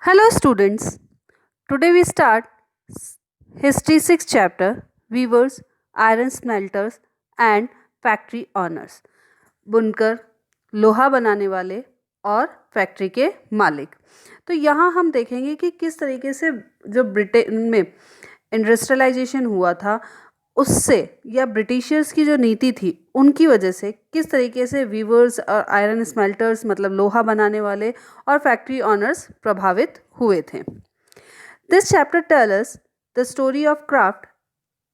Hello students. Today we start History 6th chapter Weavers, Iron Smelters and Factory Owners. बुनकर, लोहा बनाने वाले और फैक्ट्री के मालिक। तो यहाँ हम देखेंगे कि किस तरीके से जो ब्रिटेन में इंडस्ट्रियलाइजेशन हुआ था उससे या ब्रिटिशर्स की जो नीति थी उनकी वजह से किस तरीके से वीवर्स और आयरन स्मेल्टर्स मतलब लोहा बनाने वाले और फैक्ट्री ऑनर्स प्रभावित हुए थे। This chapter tell us the story of craft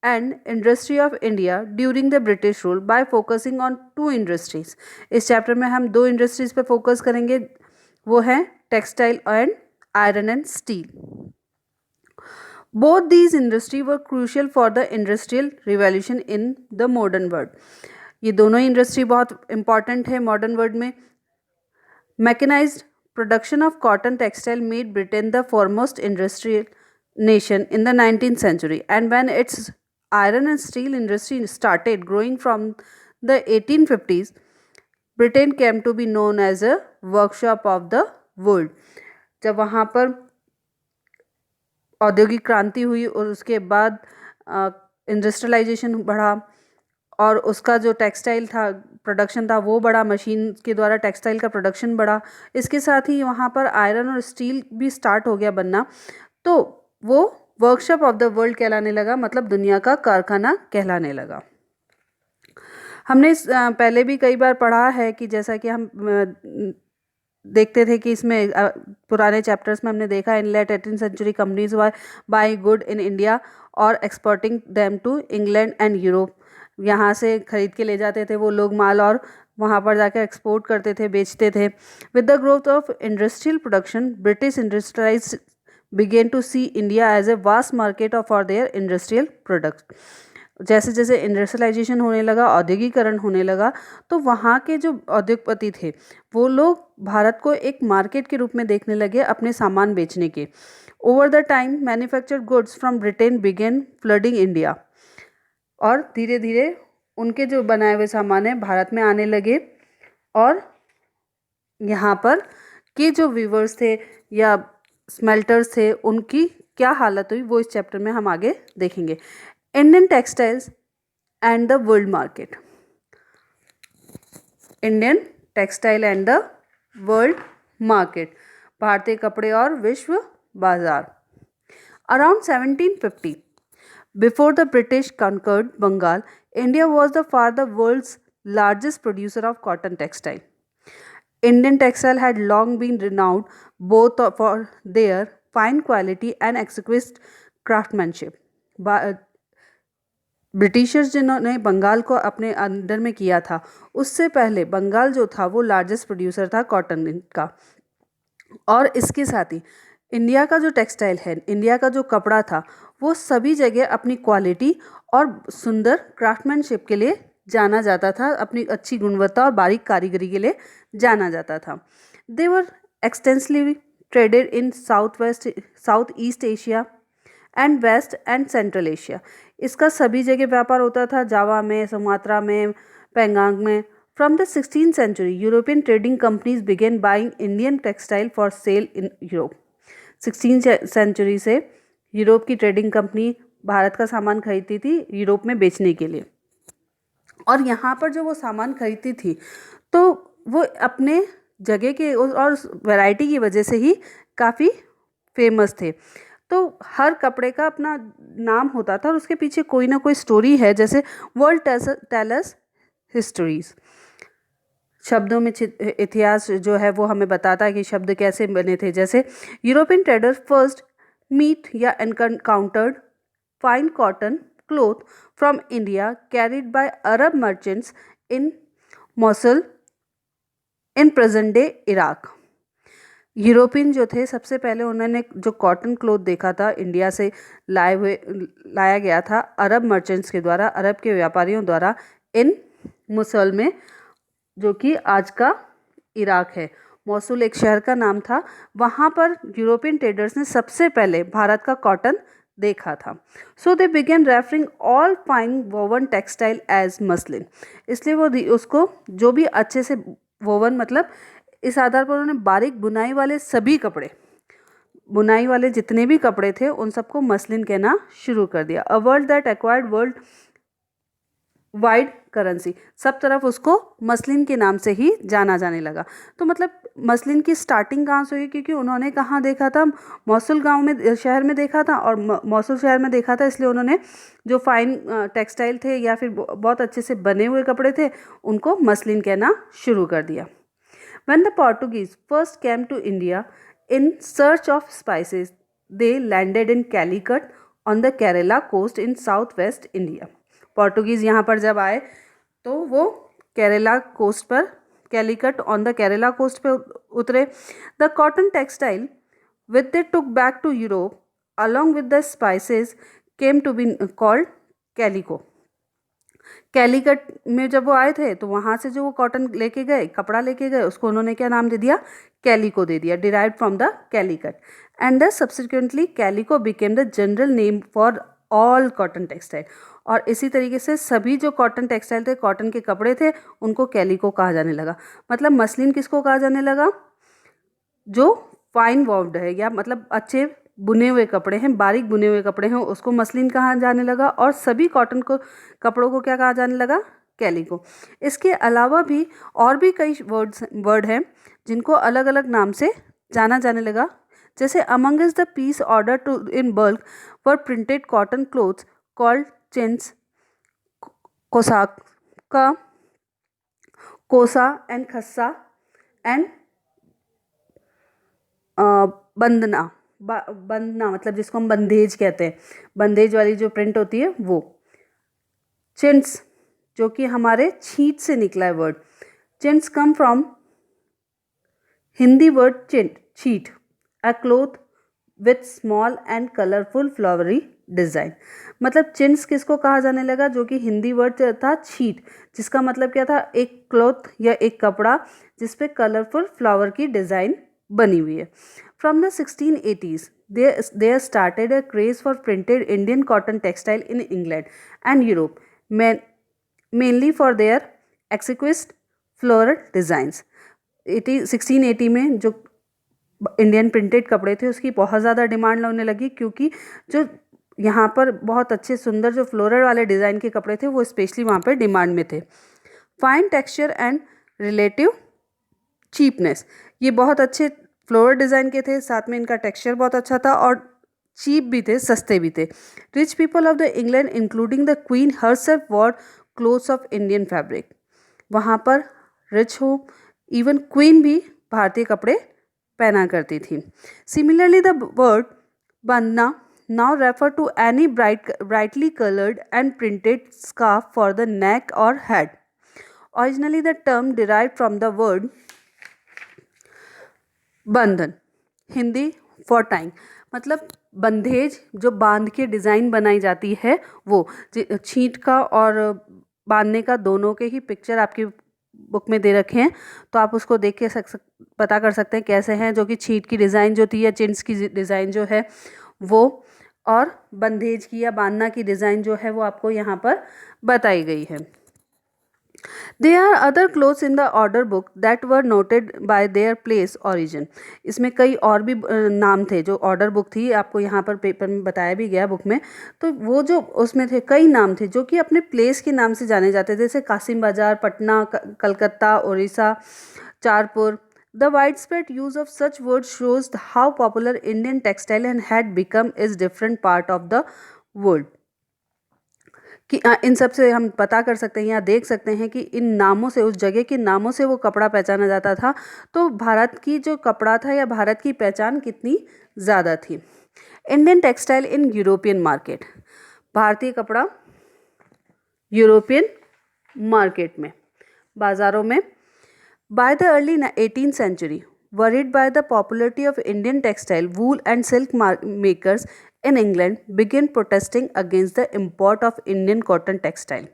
and industry of India during the British rule by focusing on two industries. इस चैप्टर में हम दो इंडस्ट्रीज पे फोकस करेंगे, वो हैं textile and iron and steel. Both these industries were crucial for the industrial revolution in the modern world. ये दोनों इंडस्ट्री बहुत इंपॉर्टेंट है मॉडर्न वर्ल्ड में। Mechanised production of cotton textile made Britain the foremost industrial nation in the 19th century, and when its iron and steel industry started growing from the 1850s, Britain came to be known as a workshop of the world. जब वहाँ पर औद्योगिक क्रांति हुई और उसके बाद industrialisation बढ़ा और उसका जो टेक्सटाइल था प्रोडक्शन था वो बढ़ा, मशीन के द्वारा टेक्सटाइल का प्रोडक्शन बढ़ा। इसके साथ ही वहाँ पर आयरन और स्टील भी स्टार्ट हो गया बनना, तो वो वर्कशॉप ऑफ द वर्ल्ड कहलाने लगा, मतलब दुनिया का कारखाना कहलाने लगा। हमने पहले भी कई बार पढ़ा है कि जैसा कि हम देखते थे कि इसमें पुराने चैप्टर्स में हमने देखा in late 18th century companies were buy good in India और exporting them to England and Europe. यहाँ से खरीद के ले जाते थे वो लोग माल और वहाँ पर जाकर एक्सपोर्ट करते थे, बेचते थे। With the growth of industrial production British industrialise began to see India as a vast market for their industrial products. जैसे जैसे इंडस्ट्रियलाइजेशन होने लगा, औद्योगिकरण होने लगा, तो वहाँ के जो उद्योगपति थे वो लोग भारत को एक मार्केट के रूप में देखने लगे अपने सामान बेचने के। Over the time manufactured goods from Britain began flooding India, और धीरे धीरे उनके जो बनाए हुए सामान हैं भारत में आने लगे, और यहाँ पर के जो वीवर्स थे या स्मेल्टर्स थे उनकी क्या हालत हुई वो इस चैप्टर में हम आगे देखेंगे। Indian textiles and the world market. Indian textile and the world market, भारतीय कपड़े और विश्व बाजार। Around 1750, before the British conquered Bengal, India was the world's largest producer of cotton textile. Indian textile had long been renowned both for their fine quality and exquisite craftsmanship. Britishers जिन्होंने बंगाल को अपने under में किया था, उससे पहले बंगाल जो था वो लार्जेस्ट प्रोड्यूसर था कॉटन का। और इसके साथ ही इंडिया का जो टेक्सटाइल है, इंडिया का जो कपड़ा था, वो सभी जगह अपनी क्वालिटी और सुंदर क्राफ्टमैनशिप के लिए जाना जाता था, अपनी अच्छी गुणवत्ता और बारीक कारीगरी के लिए जाना जाता था। They were extensively traded in South East Asia and West and Central Asia. इसका सभी जगह व्यापार होता था, जावा में, सुमात्रा में, पेंगांग में। From the 16th century European trading companies began buying Indian textile for sale in Europe. 16th century से यूरोप की ट्रेडिंग कंपनी भारत का सामान खरीदती थी यूरोप में बेचने के लिए, और यहाँ पर जो वो सामान खरीदती थी तो वो अपने जगह के और वैरायटी की वजह से ही काफ़ी फेमस थे। तो हर कपड़े का अपना नाम होता था और उसके पीछे कोई ना कोई स्टोरी है, जैसे वर्ल्ड टेल अस हिस्टोरीज। शब्दों में इतिहास जो है वो हमें बताता है कि शब्द कैसे बने थे। जैसे यूरोपियन ट्रेडर्स फर्स्ट मीट या encountered fine cotton cloth from India carried by Arab merchants in Mosul in present day Iraq. European जो थे सबसे पहले उन्होंने जो कॉटन क्लोथ देखा था इंडिया से लाया गया था अरब मर्चेंट्स के द्वारा, अरब के व्यापारियों द्वारा, इन मोसुल में, जो कि आज का इराक है। मोसुल एक शहर का नाम था, वहाँ पर यूरोपियन ट्रेडर्स ने सबसे पहले भारत का कॉटन देखा था। So they began referring all fine woven textile as muslin. इसलिए वो उसको जो भी अच्छे से वोवन, मतलब इस आधार पर उन्होंने बारीक बुनाई वाले सभी कपड़े बुनाई वाले जितने भी कपड़े थे उन सबको मसलिन कहना शुरू कर दिया। A word that acquired world wide currency, सब तरफ उसको मसलिन के नाम से ही जाना जाने लगा। तो मतलब मसलिन की स्टार्टिंग कहाँ से हुई, क्योंकि उन्होंने कहाँ देखा था, मौसूल गांव में, शहर में देखा था, और मौसूल शहर में देखा था, इसलिए उन्होंने जो फाइन टेक्सटाइल थे या फिर बहुत अच्छे से बने हुए कपड़े थे उनको मसलिन कहना शुरू कर दिया। When the Portuguese first came to India in search of spices, they landed in Calicut on the Kerala coast in southwest India. Portuguese यहाँ पर जब आए तो वो केरला कोस्ट पर, Calicut on the Kerala coast पे उतरे। The cotton textile with they took back to Europe along with the spices came to be called calico. Calicut में जब वो आए थे तो वहाँ से जो वो कॉटन लेके गए, कपड़ा लेके गए, उसको उन्होंने क्या नाम दे दिया, कैलिको दे दिया, derived from the Calicut. And the subsequently calico became the general name for all cotton textile. और इसी तरीके से सभी जो कॉटन टेक्सटाइल थे, कॉटन के कपड़े थे, उनको कैलिको कहा जाने लगा। मतलब मसलिन किसको कहा जाने लगा, जो फाइन वॉव्ड है या मतलब अच्छे बुने हुए कपड़े हैं, बारीक बुने हुए कपड़े हैं, उसको मसलिन कहा जाने लगा। और सभी कॉटन को कपड़ों को क्या कहा जाने लगा, कैलिको। इसके अलावा भी और भी कई वर्ड हैं जिनको अलग अलग नाम से जाना जाने लगा। जैसे among is the piece order to in bulk for printed cotton clothes called chintz, कोसाका, कोसा एंड खस्सा एंड बंदना। बंदना मतलब जिसको हम बंदेज कहते हैं, बंदेज वाली जो प्रिंट होती है वो। चिंट्स जो कि हमारे छींट से निकला है word. Chintz come from Hindi word chint, chhint, a cloth with small and colourful flowery design. मतलब चिंट्स किसको कहा जाने लगा, जो कि हिंदी वर्ड था छीट, जिसका मतलब क्या था, एक क्लॉथ या एक कपड़ा जिस पे कलरफुल फ्लावर की डिज़ाइन बनी हुई है। From the 1680s there started a craze for printed Indian cotton textile in England and Europe, mainly for their exquisite floral designs। 1680 में जो इंडियन प्रिंटेड कपड़े थे उसकी बहुत ज़्यादा डिमांड होने लगी, क्योंकि जो यहाँ पर बहुत अच्छे सुंदर जो फ्लोरल वाले डिज़ाइन के कपड़े थे वो स्पेशली वहाँ पर डिमांड में थे। Fine texture and relative cheapness, ये बहुत अच्छे फ्लोरल डिज़ाइन के थे, साथ में इनका टेक्सचर बहुत अच्छा था और चीप भी थे, सस्ते भी थे। Rich people of the England including the queen herself war clothes of Indian fabric. वहाँ पर रिच हो, इवन क्वीन भी भारतीय कपड़े पहना करती थी। Similarly the word bandana now refer to any brightly colored and printed scarf for the neck or head. Originally the term derived from the word बंधन, हिंदी फॉर टाइंग, मतलब बंधेज जो बांध के डिज़ाइन बनाई जाती है वो। छींट का और बांधने का दोनों के ही पिक्चर आपकी बुक में दे रखे हैं, तो आप उसको देख के पता कर सकते हैं कैसे हैं, जो कि छींट की डिज़ाइन जो थी या चिंट्स की डिज़ाइन जो है वो, और बंधेज की या बांधना की डिज़ाइन जो है वो आपको यहाँ पर बताई गई है। There are other clothes in the order book that were noted by their place origin। इसमें कई और भी नाम थे, जो ऑर्डर बुक थी आपको यहाँ पर पेपर में बताया भी गया बुक में, तो वो जो उसमें थे कई नाम थे जो कि अपने प्लेस के नाम से जाने जाते थे, जैसे कासिम बाजार, Patna, Calcutta, Orissa, चारपुर। The widespread use of such words shows how popular Indian textile had become in different part of the world। कि इन सब से हम पता कर सकते हैं या देख सकते हैं कि इन नामों से, उस जगह के नामों से वो कपड़ा पहचाना जाता था, तो भारत की जो कपड़ा था या भारत की पहचान कितनी ज़्यादा थी। Indian textile in European market, भारतीय कपड़ा यूरोपियन मार्केट में, बाज़ारों में। By the early 18th century, worried by the popularity of Indian textile, wool and silk makers in England began protesting against the import of Indian cotton textile.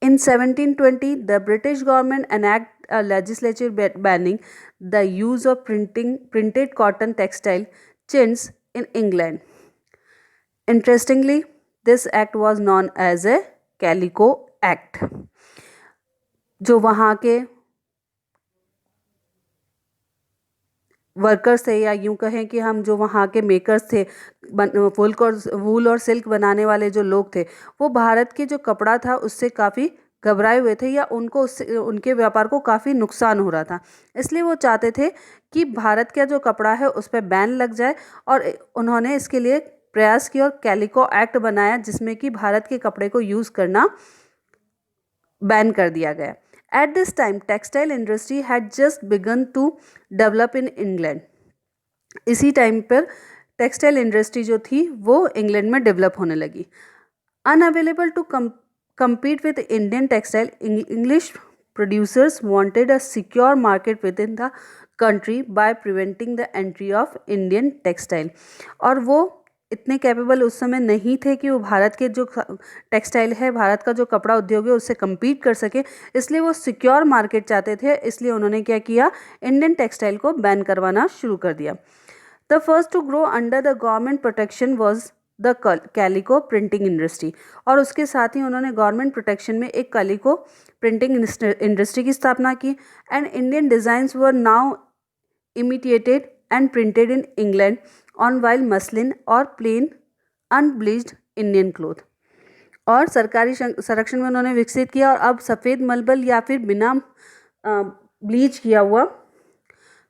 In 1720, the British government enacted a legislature banning the use of printed cotton textile chintz in England. Interestingly, this act was known as a Calico Act। जो वहाँ के workers थे, या यूं कहें कि हम जो वहाँ के मेकर्स थे, वूल और सिल्क बनाने वाले जो लोग थे, वो भारत के जो कपड़ा था उससे काफ़ी घबराए हुए थे, या उनको उससे उनके व्यापार को काफ़ी नुकसान हो रहा था। इसलिए वो चाहते थे कि भारत का जो कपड़ा है उस पर बैन लग जाए, और उन्होंने इसके लिए प्रयास किया और कैलिको एक्ट बनाया, जिसमें कि भारत के कपड़े को यूज़ करना बैन कर दिया गया। At this time textile industry had just begun to develop in England. इसी टाइम पर टेक्सटाइल इंडस्ट्री जो थी वो इंग्लैंड में डेवलप होने लगी। Unavailable to compete with Indian textile, English producers wanted a secure market within the country by preventing the entry of Indian textile। और वो इतने कैपेबल उस समय नहीं थे कि वो भारत के जो टेक्सटाइल है, भारत का जो कपड़ा उद्योग है, उससे compete कर सके। इसलिए वो सिक्योर मार्केट चाहते थे, इसलिए उन्होंने क्या किया, इंडियन टेक्सटाइल को बैन करवाना शुरू कर दिया। The first to grow under the government protection was the calico printing industry. और उसके साथ ही उन्होंने गवर्नमेंट प्रोटेक्शन में एक कैलिको प्रिंटिंग इंडस्ट्री की स्थापना की। And Indian designs were now imitated and printed in England on while muslin और प्लेन अनब्लीच्ड इंडियन क्लोथ। और सरकारी संरक्षण में उन्होंने विकसित किया, और अब सफ़ेद मलबल या फिर बिना ब्लीच किया हुआ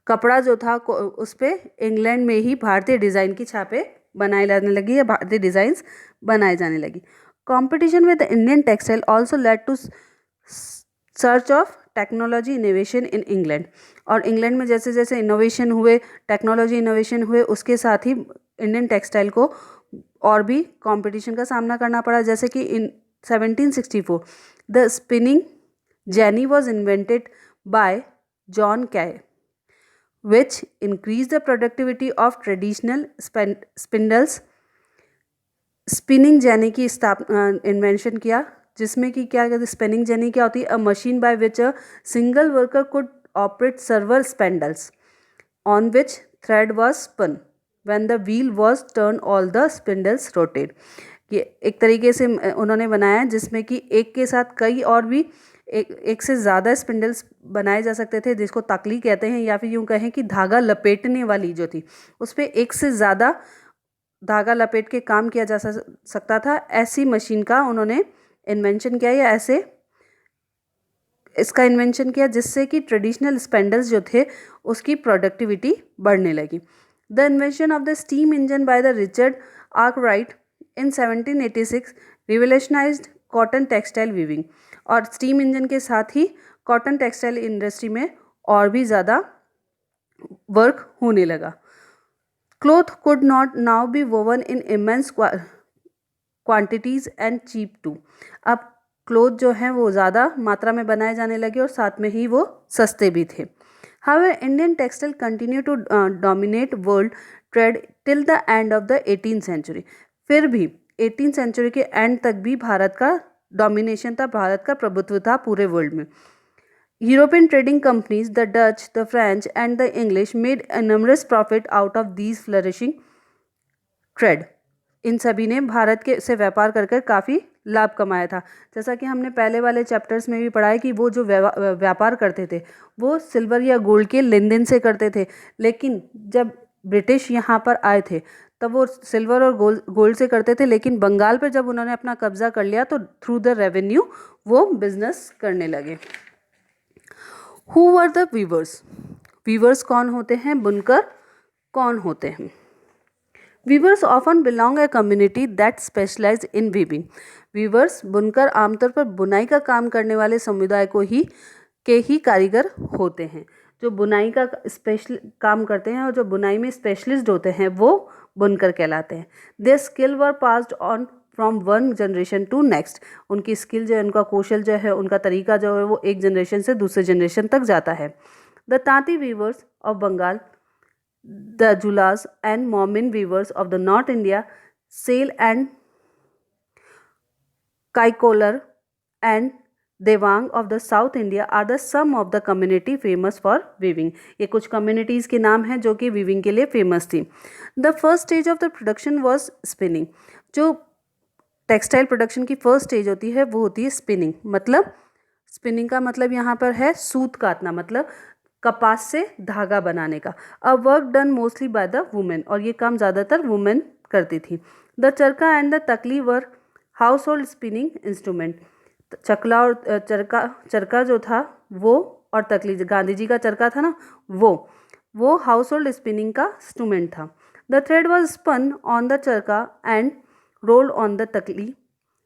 कपड़ा जो था उस पर इंग्लैंड में ही भारतीय डिज़ाइन की छापें बनाई जाने लगी, या भारतीय डिज़ाइंस बनाए जाने लगी। Competition with Indian textile also led to search of technology innovation in England. और इंग्लैंड में जैसे जैसे इनोवेशन हुए, टेक्नोलॉजी इनोवेशन हुए, उसके साथ ही इंडियन टेक्सटाइल को और भी कंपटीशन का सामना करना पड़ा। जैसे कि इन 1764 the spinning jenny was invented by John काय, which increased the productivity of traditional spindles। Spinning jenny की इन्वेंशन किया, जिसमें कि क्या कहते हैं, स्पिनिंग जेनी क्या होती है, a machine by which a single worker could operate several spindles on which thread was spun when the wheel was turn all the spindles rotated. ये एक तरीके से उन्होंने बनाया जिसमें कि एक के साथ कई और भी एक से ज़्यादा स्पिंडल्स बनाए जा सकते थे, जिसको ताकली कहते हैं, या फिर यूँ कहें कि धागा लपेटने वाली जो थी उस पर एक से ज़्यादा धागा लपेट के काम किया जा सकता था। ऐसी मशीन का उन्होंने इन्वेंशन किया, या ऐसे इसका इन्वेंशन किया जिससे कि ट्रेडिशनल स्पेंडल्स जो थे उसकी प्रोडक्टिविटी बढ़ने लगी। The invention of the steam engine by the Richard Arkwright in 1786 revolutionised cotton textile weaving. और स्टीम इंजन के साथ ही कॉटन टेक्सटाइल इंडस्ट्री में और भी ज़्यादा वर्क होने लगा। Cloth could not now be woven in immense quantities and cheap too. अब क्लोथ जो हैं वो ज़्यादा मात्रा में बनाए जाने लगे और साथ में ही वो सस्ते भी थे। However Indian textile continue to dominate world trade till the end of the 18th century. फिर भी 18th सेंचुरी के एंड तक भी भारत का डोमिनेशन था, भारत का प्रभुत्व था पूरे वर्ल्ड में। European trading companies, the Dutch, the French and the English made numerous profit out of these flourishing trade. इन सभी ने भारत के से व्यापार कर काफ़ी लाभ कमाया था। जैसा कि हमने पहले वाले चैप्टर्स में भी पढ़ा है कि वो जो व्यापार करते थे वो सिल्वर या गोल्ड के लेन देन से करते थे, लेकिन जब ब्रिटिश यहाँ पर आए थे तब वो सिल्वर और गोल्ड से करते थे, लेकिन बंगाल पर जब उन्होंने अपना कब्जा कर लिया तो थ्रू द रेवेन्यू वो बिजनेस करने लगे। Who were the weavers? Weavers कौन होते हैं? बुनकर कौन होते हैं? Weavers often belong a community that specialise in weaving. Weavers, बुनकर, आमतौर पर बुनाई का काम करने वाले समुदाय को ही कारीगर होते हैं। जो बुनाई का स्पेशल काम करते हैं और जो बुनाई में स्पेशलिस्ट होते हैं वो बुनकर कहलाते हैं। Their skill were passed on from one generation to next. उनकी स्किल जो है, उनका कौशल जो है, उनका तरीका जो है वो एक जनरेशन से दूसरे जनरेशन तक जाता है। The Tanti weavers of Bengal, the Julas and Momin weavers of the North India, Sale and Kaikolar and Devang of the South India are the some of the community famous for weaving। ये कुछ communities के नाम हैं जो कि weaving के लिए famous थी। The first stage of the production was spinning। जो टेक्सटाइल प्रोडक्शन की फर्स्ट स्टेज होती है वो होती है स्पिनिंग। मतलब स्पिनिंग का मतलब यहाँ पर है सूत काटना। मतलब कपास से धागा बनाने का। A work done mostly by the women, और ये काम ज़्यादातर वुमेन करती थी। द चरखा एंड द तकली वर हाउस होल्ड स्पिनिंग इंस्ट्रूमेंट। चकला और चरखा जो था वो, और तकली, गांधी जी का चरखा था ना, वो हाउस होल्ड स्पिनिंग का इंस्ट्रूमेंट था। The thread was spun on the charkha and rolled on the takli.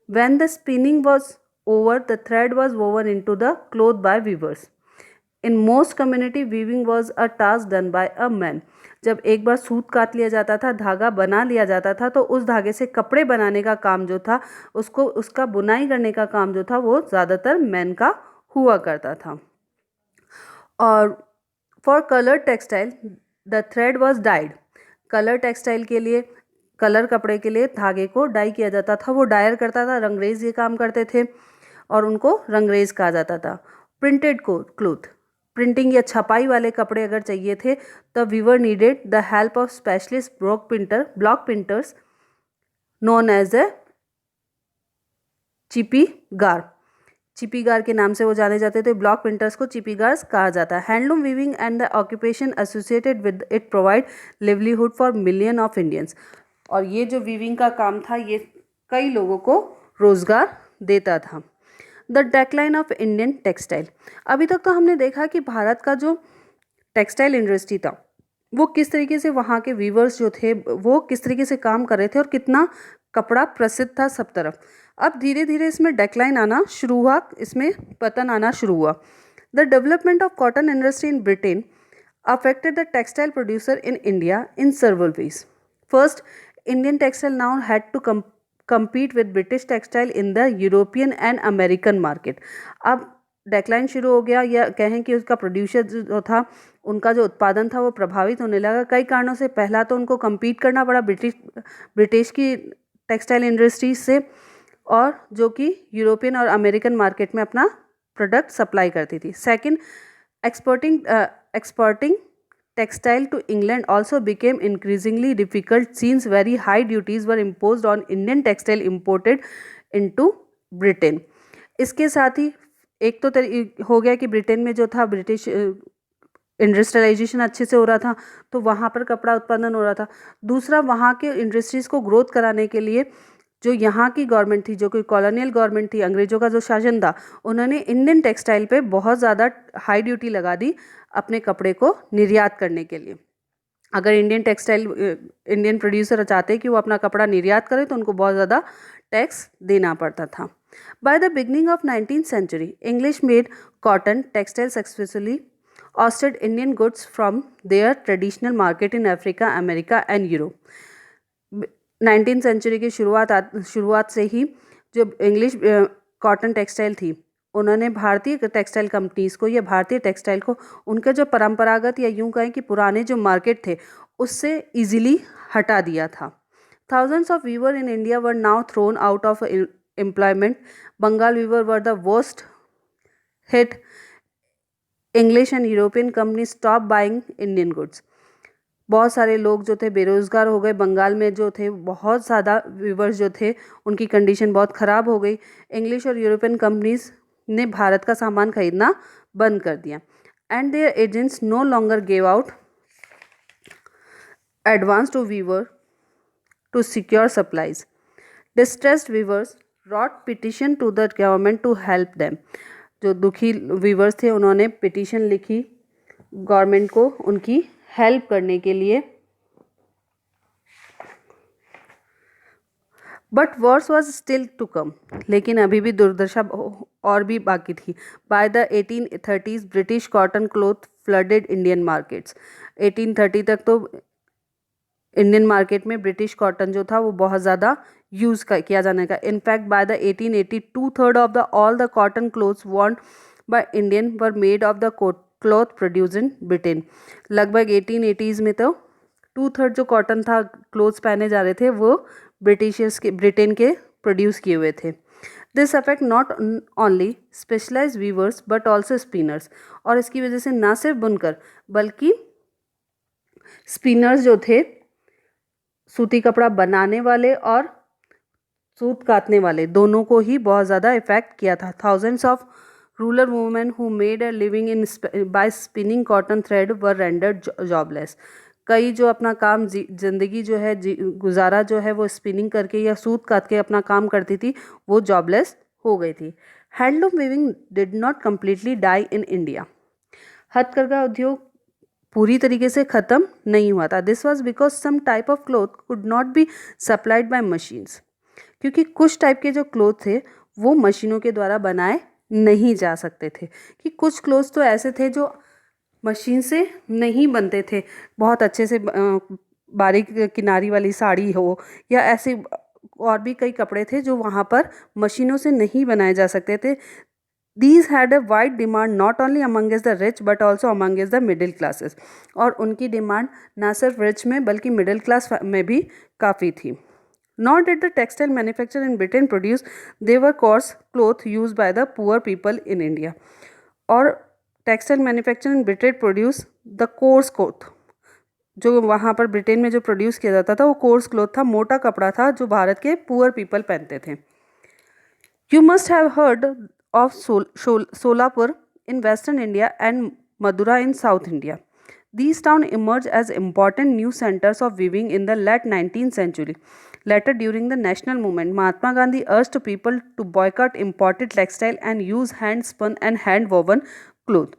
When the spinning was over, the thread was woven into the cloth by weavers. In most community, weaving was a task done by a man. जब एक बार सूत काट लिया जाता था, धागा बना लिया जाता था, तो उस धागे से कपड़े बनाने का काम जो था, उसका बुनाई करने का काम जो था, वो ज़्यादातर मैन का हुआ करता था। और for colour textile the thread was died. Colour textile के लिए, कलर कपड़े के लिए धागे को डाई किया जाता था। वो डायर करता था, रंगरेज ये काम करते थे और उनको रंगरेज कहा जाता था। प्रिंटेड क्लोथ, प्रिंटिंग या छपाई वाले कपड़े अगर चाहिए थे तो weaver needed the help of specialist block printers known as a chhipigar. Chhipigar के नाम से वो जाने जाते थे। ब्लॉक प्रिंटर्स को चिपीगार्स कहा जाता है। Handloom weaving and the occupation associated with it provide livelihood for million of Indians. और ये जो वीविंग का काम था, ये कई लोगों को रोजगार देता था। The decline of Indian textile. अभी तक तो हमने देखा कि भारत का जो टेक्सटाइल इंडस्ट्री था वो किस तरीके से, वहाँ के वीवर्स जो थे वो किस तरीके से काम कर रहे थे और कितना कपड़ा प्रसिद्ध था सब तरफ। अब धीरे धीरे इसमें डेक्लाइन आना शुरू हुआ, इसमें पतन आना शुरू हुआ। The development of cotton industry in Britain affected the textile producer in India in several ways. First, Indian textile now had to compete with British textile in the European and American market. अब decline शुरू हो गया, या कहें कि उसका producer जो था, उनका जो उत्पादन था वो प्रभावित होने लगा कई कारणों से। पहला तो उनको compete करना पड़ा ब्रिटिश की टेक्सटाइल इंडस्ट्रीज से, और जो कि यूरोपियन और अमेरिकन मार्केट में अपना प्रोडक्ट सप्लाई करती थी। Second, exporting textile to England also became increasingly difficult since very high duties were imposed on Indian textile imported into Britain. इसके साथ ही एक तो हो गया कि ब्रिटेन में जो था ब्रिटिश इंडस्ट्रियलाइजेशन अच्छे से हो रहा था, तो वहाँ पर कपड़ा उत्पादन हो रहा था। दूसरा, वहाँ के इंडस्ट्रीज़ को ग्रोथ कराने के लिए जो यहाँ की गवर्नमेंट थी, जो कि कॉलोनियल गवर्नमेंट थी, अंग्रेज़ों का जो शासन था, उन्होंने इंडियन टेक्सटाइल पे बहुत ज़्यादा हाई ड्यूटी लगा दी अपने कपड़े को निर्यात करने के लिए। अगर इंडियन प्रोड्यूसर चाहते कि वो अपना कपड़ा निर्यात करे तो उनको बहुत ज़्यादा टैक्स देना पड़ता था। By the beginning of 19th century, English made cotton textile successfully ousted Indian goods from their traditional market in Africa, America and Europe. 19th century की शुरुआत से ही जो इंग्लिश कॉटन टेक्सटाइल थी, उन्होंने भारतीय टेक्सटाइल कंपनीज़ को या भारतीय टेक्सटाइल को उनके जो परंपरागत या यूँ कहें कि पुराने जो मार्केट थे उससे इजीली हटा दिया था। Thousands of weavers in India were now thrown out of employment. Bengal weavers were the worst hit. English and European company stop buying Indian goods. बहुत सारे लोग जो थे बेरोज़गार हो गए। बंगाल में जो थे बहुत ज़्यादा वीवर्स जो थे उनकी कंडीशन बहुत ख़राब हो गई। इंग्लिश और यूरोपियन कंपनीज ने भारत का सामान खरीदना बंद कर दिया। And their agents no longer gave out advance to weaver to secure supplies. Distressed weavers wrote petition to the government to help them. जो दुखी वीवर्स थे उन्होंने पिटीशन लिखी गवर्नमेंट को उनकी हेल्प करने के लिए। But worse was still to come, लेकिन अभी भी दुर्दशा और भी बाकी थी। By the 1830s British cotton cloth flooded Indian markets. 1830 तक तो इंडियन मार्केट में ब्रिटिश कॉटन जो था वो बहुत ज़्यादा यूज़ किया जाने का। In fact by the 1880 2/3 of the all the cotton clothes worn by Indian were made of the cloth produce in Britain. लगभग 1880s में तो 2/3 जो कॉटन था, क्लोथ्स पहने जा रहे थे, वो ब्रिटेन के प्रोड्यूस किए हुए थे। This affect not only specialised weavers but also spinners. और इसकी वजह से ना सिर्फ बुनकर बल्कि स्पिनर्स जो थे, सूती कपड़ा बनाने वाले और सूत काटने वाले, दोनों को ही बहुत ज़्यादा इफेक्ट किया था। Thousands of rural women who made a living in by spinning cotton thread were rendered jobless. कई जो अपना काम जिंदगी जो है गुजारा जो है वो स्पिनिंग करके या सूत काट के अपना काम करती थी, वो जॉबलेस हो गई थी। Handloom weaving did not completely die in India. हथकरघा उद्योग पूरी तरीके से ख़त्म नहीं हुआ था। This was because some type of cloth could not be supplied by machines, क्योंकि कुछ टाइप के जो क्लोथ थे वो मशीनों के द्वारा बनाए नहीं जा सकते थे। कि कुछ क्लोथ्स तो ऐसे थे जो मशीन से नहीं बनते थे, बहुत अच्छे से बारीक किनारी वाली साड़ी हो या ऐसे और भी कई कपड़े थे जो वहाँ पर मशीनों से नहीं बनाए जा सकते थे। These had a wide demand not only amongst the rich but also amongst the middle classes। और उनकी डिमांड ना सिर्फ रिच में बल्कि मिडिल क्लास में भी काफ़ी थी। Nor did the textile manufacture in Britain produce, they were coarse cloth used by the poor people in India। और textile manufacture in Britain produce the course cloth, जो वहाँ पर ब्रिटेन में जो प्रोड्यूस किया जाता था वो कोर्स क्लोथ था, मोटा कपड़ा था जो भारत के पुअर पीपल पहनते थे। You must have heard of Solapur in western India and Madura in South India। These towns emerged as important new centers of weaving in the late 19th century। Later, during the national movement, Mahatma Gandhi urged people to boycott imported textile and use hand-spun and hand-woven cloth।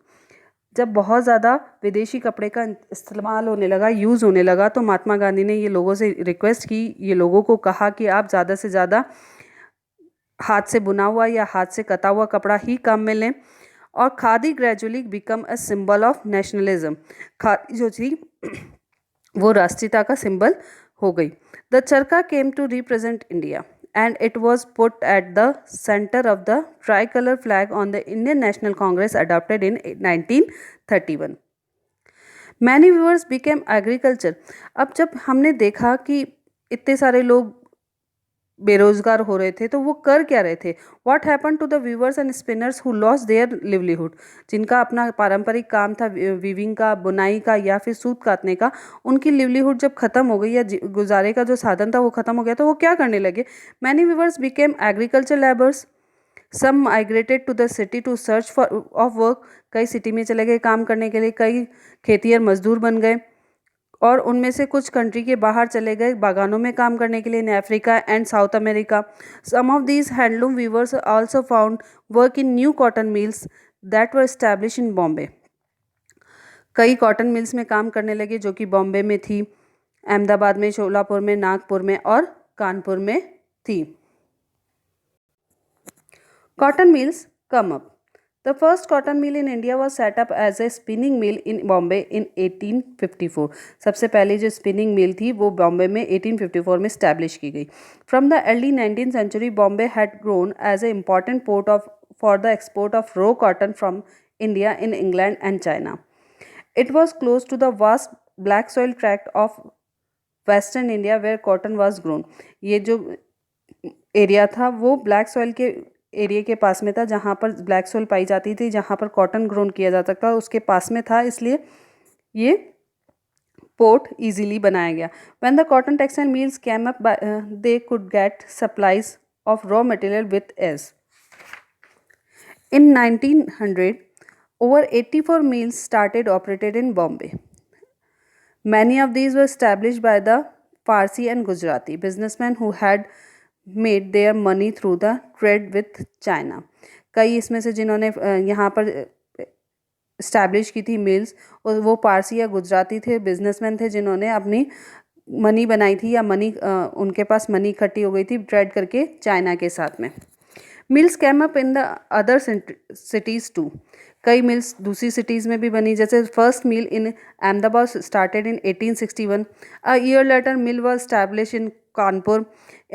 जब बहुत ज़्यादा विदेशी कपड़े का इस्तेमाल होने लगा, use होने लगा, तो महात्मा गांधी ने ये लोगों से रिक्वेस्ट की, ये लोगों को कहा कि आप ज़्यादा से ज़्यादा हाथ से बुना हुआ या हाथ से कटा हुआ कपड़ा ही काम में लें। और khadi gradually become a symbol of nationalism. Khadi जो थी वो राष्ट्रीयता का सिंबल हो गई। The charkha came to represent India and it was put at the centre of the tricolour flag on the Indian National Congress adopted in 1931। Many viewers became agriculture. अब जब हमने देखा कि इतने सारे लोग बेरोजगार हो रहे थे तो वो कर क्या रहे थे। What happen to the weavers and spinners who loss their livelihood. जिनका अपना पारंपरिक काम था वीविंग का, बुनाई का या फिर सूत काटने का, उनकी लिवलीहुड जब खत्म हो गई या गुजारे का जो साधन था वो खत्म हो गया, तो वो क्या करने लगे। Many weavers became agriculture labours. Some migrated to the city to search for of work. कई सिटी में चले गए काम करने के लिए, कई खेतिहर मजदूर बन गए। और उनमें से कुछ कंट्री के बाहर चले गए बागानों में काम करने के लिए in Africa and South America. Some of these handloom weavers also found work in new cotton mills that were establish in Bombay. कई कॉटन मिल्स में काम करने लगे जो कि बॉम्बे में थी, अहमदाबाद में, शोलापुर में, नागपुर में और कानपुर में थी। Cotton mills come up. The first cotton mill in India was set up as a spinning mill in Bombay in 1854। सबसे पहले जो स्पिनिंग मिल थी वो बॉम्बे में 1854 में स्टैब्लिश की गई। From the early 19th century, Bombay had grown as an important port for the export of raw cotton from India in England and China। It was close to the vast black soil tract of western India where cotton was grown। ये जो area था वो black soil के area के पास में था, जहाँ पर ब्लैक सोल पाई जाती थी, जहाँ पर कॉटन ग्रोन किया जाता था, उसके पास में था, इसलिए ये पोर्ट इजीली बनाया गया। When the cotton textile mills came up they could get supplies of raw material with ease. In 1900 over 84 mills started operated in Bombay। Many of these were established by the Parsi and Gujarati businessmen who had made their money through the trade with China। कई इसमें से जिन्होंने यहाँ पर establish की थी mills, और वो पारसी या गुजराती थे, बिजनेसमैन थे जिन्होंने अपनी मनी बनाई थी या मनी उनके पास मनी इकट्ठी हो गई थी ट्रेड करके चाइना के साथ में। Mills came up in the other cities too. कई मिल्स दूसरी सिटीज़ में भी बनी, जैसे first mill in Ahmedabad started in 1861। A year later mill was establish in Kanpur.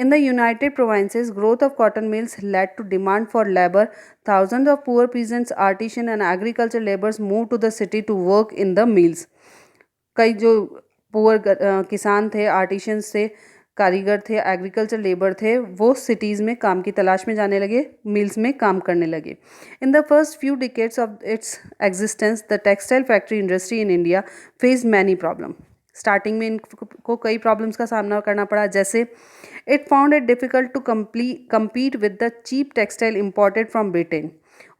In the United Provinces, growth of cotton mills led to demand for labor। Thousands of poor peasants, artisans and agricultural laborers moved to the city to work in the mills। कई जो poor किसान थे, artisans थे, कारीगर थे, agriculture labour थे, वो cities में काम की तलाश में जाने लगे, मिल्स में काम करने लगे। In the first few decades of its existence the textile factory industry in India face many problem. Starting में इनको कई प्रॉब्लम्स का सामना करना पड़ा, जैसे it found it difficult to compete with the cheap textile imported from Britain।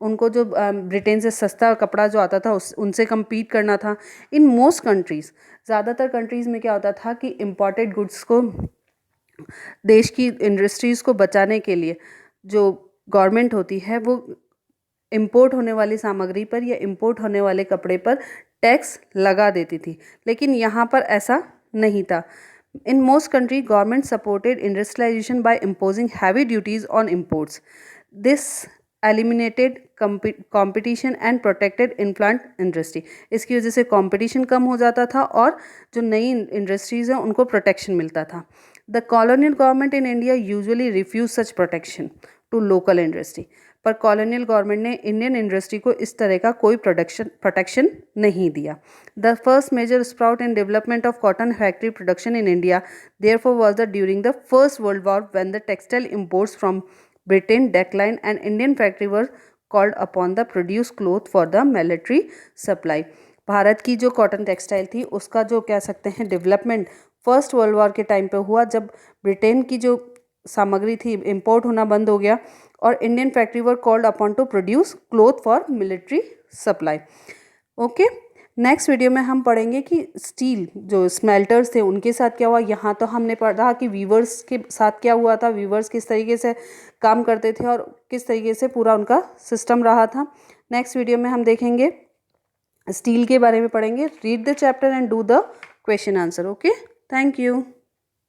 उनको जो ब्रिटेन से सस्ता कपड़ा जो आता था उनसे कम्पीट करना था। इन मोस्ट कंट्रीज़, ज़्यादातर कंट्रीज़ में क्या होता था कि इम्पोर्टेड गुड्स को, देश की इंडस्ट्रीज़ को बचाने के लिए जो गवर्नमेंट होती है वो इंपोर्ट होने वाली सामग्री पर या इंपोर्ट होने वाले कपड़े पर टैक्स लगा देती थी, लेकिन यहाँ पर ऐसा नहीं था। In most country government supported industrialisation by imposing heavy duties on imports. This eliminated competition and protected infant industry. इसकी वजह से कंपटीशन कम हो जाता था और जो नई इंडस्ट्रीज़ हैं उनको प्रोटेक्शन मिलता था। The colonial government in India usually refuse such protection to local industry. पर कॉलोनियल गवर्नमेंट ने इंडियन इंडस्ट्री को इस तरह का कोई प्रोटेक्शन नहीं दिया। The first major sprout in development of cotton factory production in India therefore was the during the first world war when the textile imports from Britain decline and Indian factory were called upon the produce cloth for the military supply. Bharat की जो cotton textile थी उसका जो कह सकते हैं development first world war के time पे हुआ, जब ब्रिटेन की जो सामग्री थी इंपोर्ट होना बंद हो गया और Indian factory were called upon two produce cloth for military supply. Okay, next video में हम पढ़ेंगे कि स्टील जो स्मेल्टर्स थे उनके साथ क्या हुआ। यहाँ तो हमने पढ़ा कि वीवर्स के साथ क्या हुआ था, वीवर्स किस तरीके से काम करते थे और किस तरीके से पूरा उनका सिस्टम रहा था। नेक्स्ट वीडियो में हम देखेंगे स्टील के बारे में पढ़ेंगे। Read the chapter and do the question answer. Okay, thank you.